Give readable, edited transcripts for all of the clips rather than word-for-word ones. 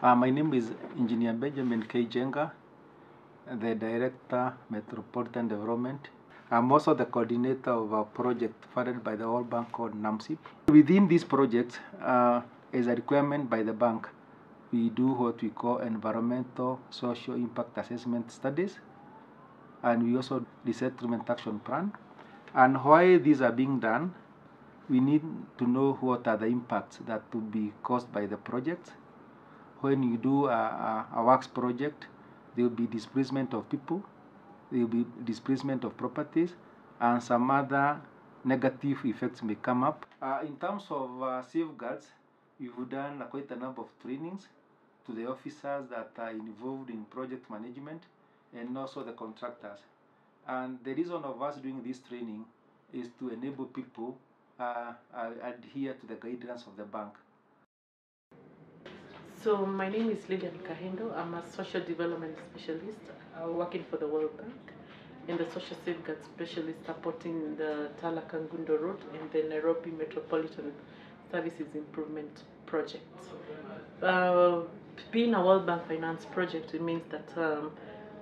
My name is Engineer Benjamin K. Jenga, the Director, Metropolitan Development. I'm also the coordinator of a project funded by the World Bank called NAMSIP. Within this project, as a requirement by the bank, we do what we call environmental social impact assessment studies, and we also the settlement action plan. And why these are being done, we need to know what are the impacts that will be caused by the project. When you do a works project, there will be displacement of people, there will be displacement of properties, and some other negative effects may come up. In terms of safeguards, we've done quite a number of trainings to the officers that are involved in project management and also the contractors. And the reason of us doing this training is to enable people adhere to the guidelines of the bank. So my name is Lilian Kahendo. I'm a social development specialist working for the World Bank and the social safeguard specialist supporting the Tala-Konza Road and the Nairobi Metropolitan Services Improvement Project. Being a World Bank finance project, it means that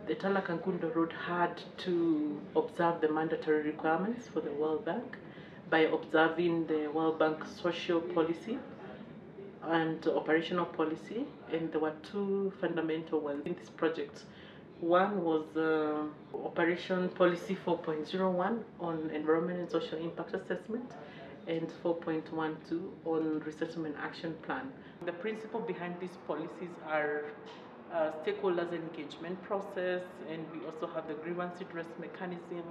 the Tala-Konza Road had to observe the mandatory requirements for the World Bank by observing the World Bank social policy and operational policy, and there were two fundamental ones in this project. One was Operation Policy 4.01 on Environment and Social Impact Assessment, and 4.12 on Resettlement Action Plan. The principle behind these policies are stakeholders engagement process, and we also have the grievance redress mechanism.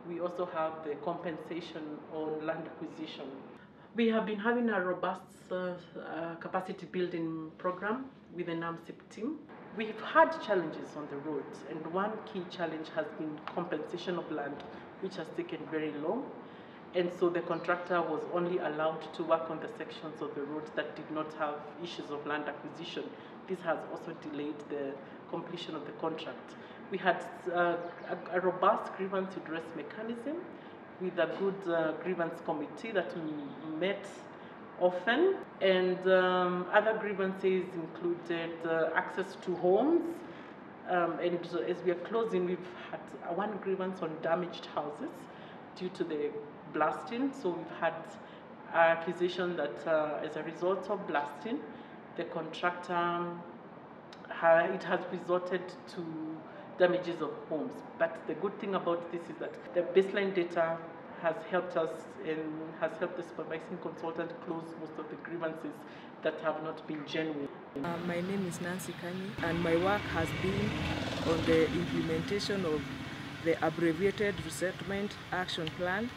We also have the compensation on land acquisition. We have been having a robust capacity building program with the NAMSIP team. We've had challenges on the roads, and one key challenge has been compensation of land, which has taken very long. And so the contractor was only allowed to work on the sections of the road that did not have issues of land acquisition. This has also delayed the completion of the contract. We had a robust grievance redress mechanism with a good grievance committee that met often, and other grievances included access to homes, and as we are closing, we've had one grievance on damaged houses due to the blasting. So we've had accusation that as a result of blasting, the contractor it has resulted to damages of homes. But the good thing about this is that the baseline data has helped us and has helped the supervising consultant close most of the grievances that have not been genuine. My name is Nancy Kanyi, and my work has been on the implementation of the Abbreviated Resettlement Action Plan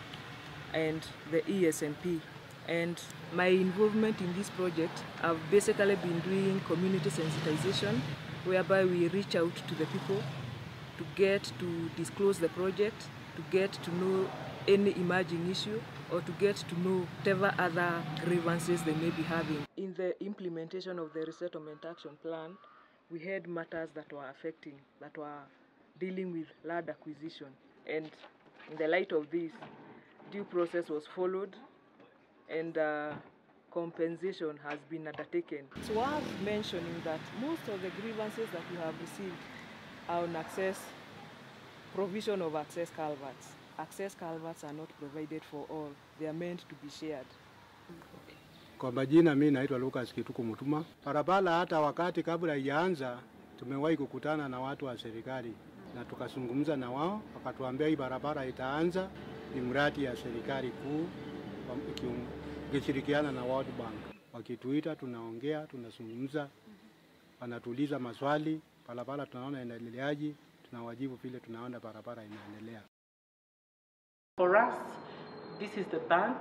and the ESMP. And my involvement in this project, I've basically been doing community sensitization, whereby we reach out to the people to get to disclose the project, to get to know any emerging issue, or to get to know whatever other grievances they may be having. In the implementation of the Resettlement Action Plan, we had matters that were dealing with land acquisition. And in the light of this, due process was followed, and compensation has been undertaken. It's worth mentioning that most of the grievances that we have received are on provision of access culverts. Access culverts are not provided for all. They are meant to be shared. Kwa majina mimi naitwa Lucas Kituku Mutuma. Barabara hata wakati kabla haijaanza tumewahi kukutana na watu wa serikali na tukazungumza na wao, wakatuambia hii barabara itaanza, ni mradi ya serikali kuu ikishirikiana na World Bank. Wakituita tunaongea, tunazungumza, wanatuuliza maswali, barabara tunaona inaendeleaje, tunawajibu vile tunaona barabara inaendelea. For us, this is the bank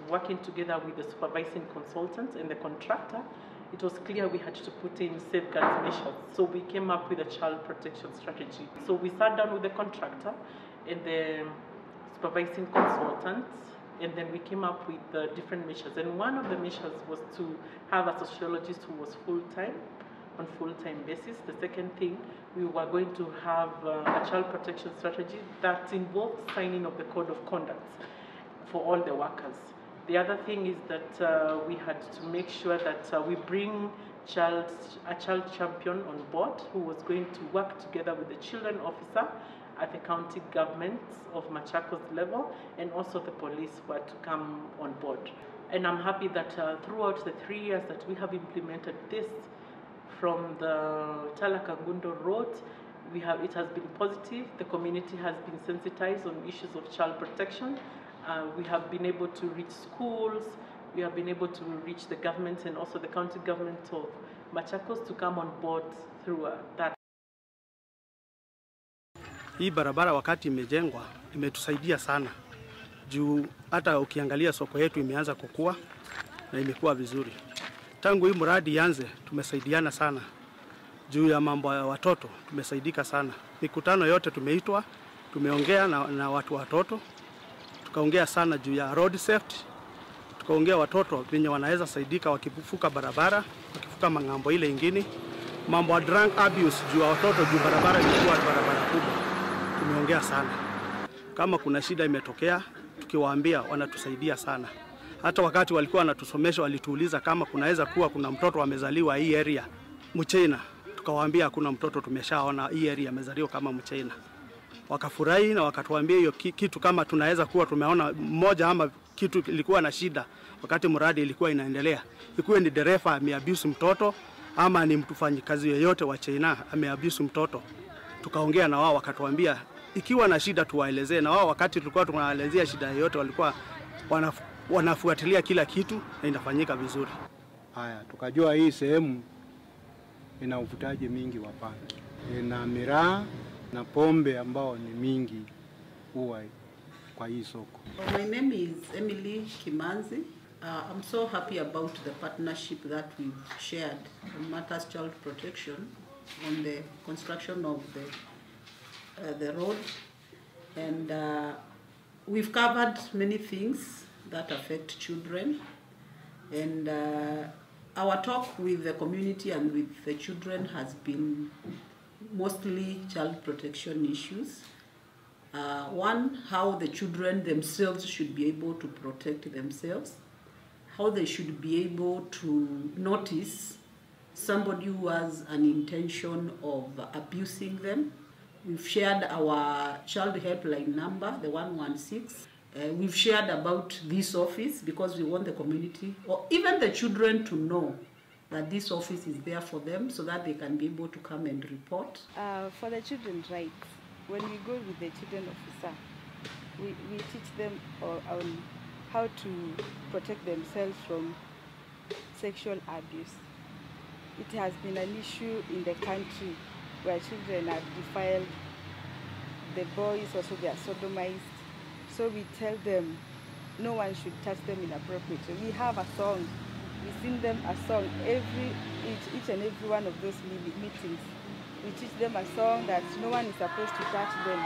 working together with the supervising consultants and the contractor. It was clear we had to put in safeguard measures, so we came up with a child protection strategy. So we sat down with the contractor and the supervising consultants, and then we came up with different measures. And one of the measures was to have a sociologist who was on full-time basis. The second thing, we were going to have a child protection strategy that involved signing of the code of conduct for all the workers. The other thing is that we had to make sure that we bring a child champion on board who was going to work together with the children officer at the county government of Machakos level, and also the police were to come on board. And I'm happy that throughout the 3 years that we have implemented this from the Tala-Konza road, it has been positive. The community has been sensitized on issues of child protection. We have been able to reach schools, we have been able to reach the government and also the county government of Machakos to come on board through that. Hii barabara wakati imejengwa imetusaidia sana. Juu hata ukiangalia soko yetu imeanza kukua na imekuwa vizuri. Tangu hii mradi ianze tumesaidiana sana. Juu ya mambo ya watoto tumesaidika sana. Mikutano yote tumeitwa, tumeongea na watu watoto. Tukaongea sana juu ya road safety. Tukaongea watoto venye wanaweza saidika wakivuka barabara, wakivuka mangambo ile ingine. Mambo ya drug abuse juu ya watoto juu barabara ilikuwa barabara kubwa. Tumeongea sana. Kama kuna shida imetokea, tukiwaambia wanatusaidia sana. Hata wakati walikuwa wanatusomesha walituuliza kama kunaweza kuwa kuna mtoto amezaliwa hii area Mchina. Tukawaambia hakuna mtoto tumeshaona hii area amezaliwa kama Mchina. Wakafurahi na wakatuambia hiyo kitu kama tunaweza kuwa tumeona mmoja ama kitu ilikuwa na shida wakati mradi ilikuwa inaendelea. Ikuwe ni dereva ameabuse mtoto ama ni mfanyikazi yeyote wa China ameabuse mtoto. Tukaongea na wao wakatuambia ikiwa na shida tuwaelezee, na wao wakati tulikuwa tunawaelezea shida yote walikuwa wanafuatilia kila kitu na inafanyika vizuri. Haya, tukajua hii sehemu ina uvutaji mingi wa bangi. Ina miraa na pombe ambao ni mingi huwa kwa hii soko. My name is Emily Kimanzi. I'm so happy about the partnership that we've shared on matters child protection on the construction of the road, and we've covered many things that affect children, and our talk with the community and with the children has been mostly child protection issues. One, how the children themselves should be able to protect themselves, how they should be able to notice somebody who has an intention of abusing them. We've shared our child helpline number, the 116. We've shared about this office because we want the community or even the children to know that this office is there for them so that they can be able to come and report. For the children's rights, when we go with the children officer, we teach them on how to protect themselves from sexual abuse. It has been an issue in the country where children are defiled, the boys also they are sodomized. So we tell them no one should touch them inappropriately. We have a song, we sing them a song each and every one of those meetings. We teach them a song that no one is supposed to touch them.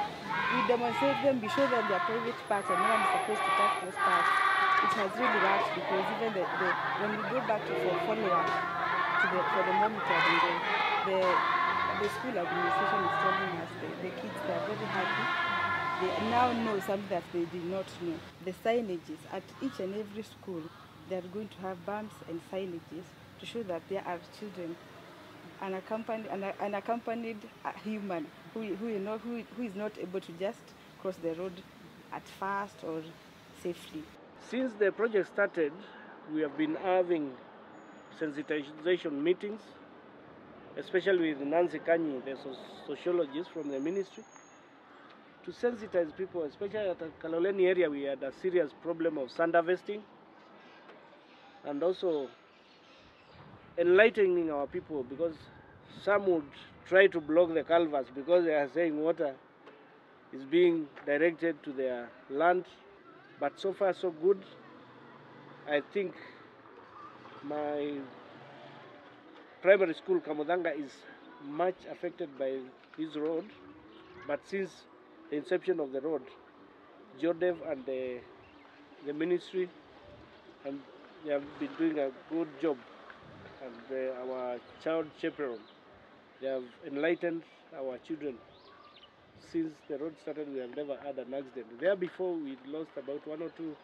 We demonstrate them, we show them their private parts and no one is supposed to touch those parts. It has really worked because even when we go back to for follow-up for the monitoring, the school administration is telling us the kids they are very happy. They now know something that they did not know. The signages at each and every school, they are going to have bumps and signages to show that there are children, an accompanied human who is not able to just cross the road at fast or safely. Since the project started, we have been having sensitization meetings, especially with Nancy Kanyi, the sociologist from the ministry, to sensitize people, especially at the Kaloleni area. We had a serious problem of sand harvesting, and also enlightening our people, because some would try to block the culverts because they are saying water is being directed to their land. But so far so good. I think my primary school, Kamodanga, is much affected by this road, but since the inception of the road, Jodev and the ministry, and they have been doing a good job, and our child chaperone, they have enlightened our children. Since the road started, we have never had an accident. There before, we lost about 1 or 2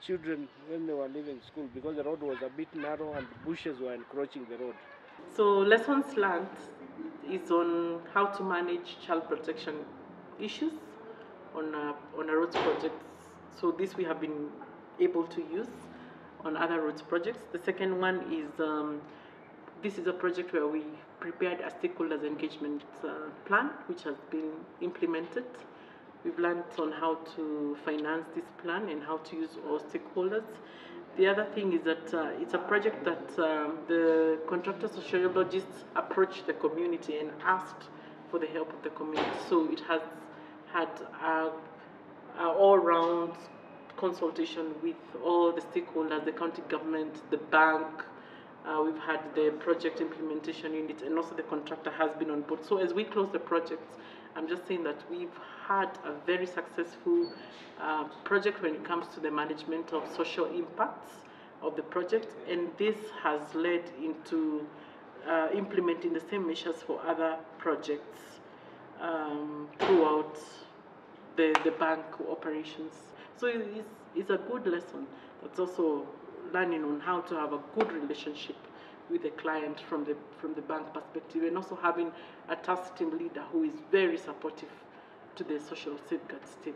children when they were leaving school because the road was a bit narrow and bushes were encroaching the road. So lessons learned is on how to manage child protection issues on a roads projects. So this we have been able to use on other roads projects. The second one is this is a project where we prepared a stakeholders engagement plan which has been implemented. We've learned on how to finance this plan and how to use all stakeholders. The other thing is that it's a project that the contractor sociologists approached the community and asked for the help of the community. So it has had an all-round consultation with all the stakeholders, the county government, the bank. We've had the project implementation unit, and also the contractor has been on board. So as we close the project, I'm just saying that we've had a very successful project when it comes to the management of social impacts of the project, and this has led into implementing the same measures for other projects throughout the bank operations. So it's a good lesson. That's also learning on how to have a good relationship with the client from the bank perspective, and also having a task team leader who is very supportive to the social safeguards team.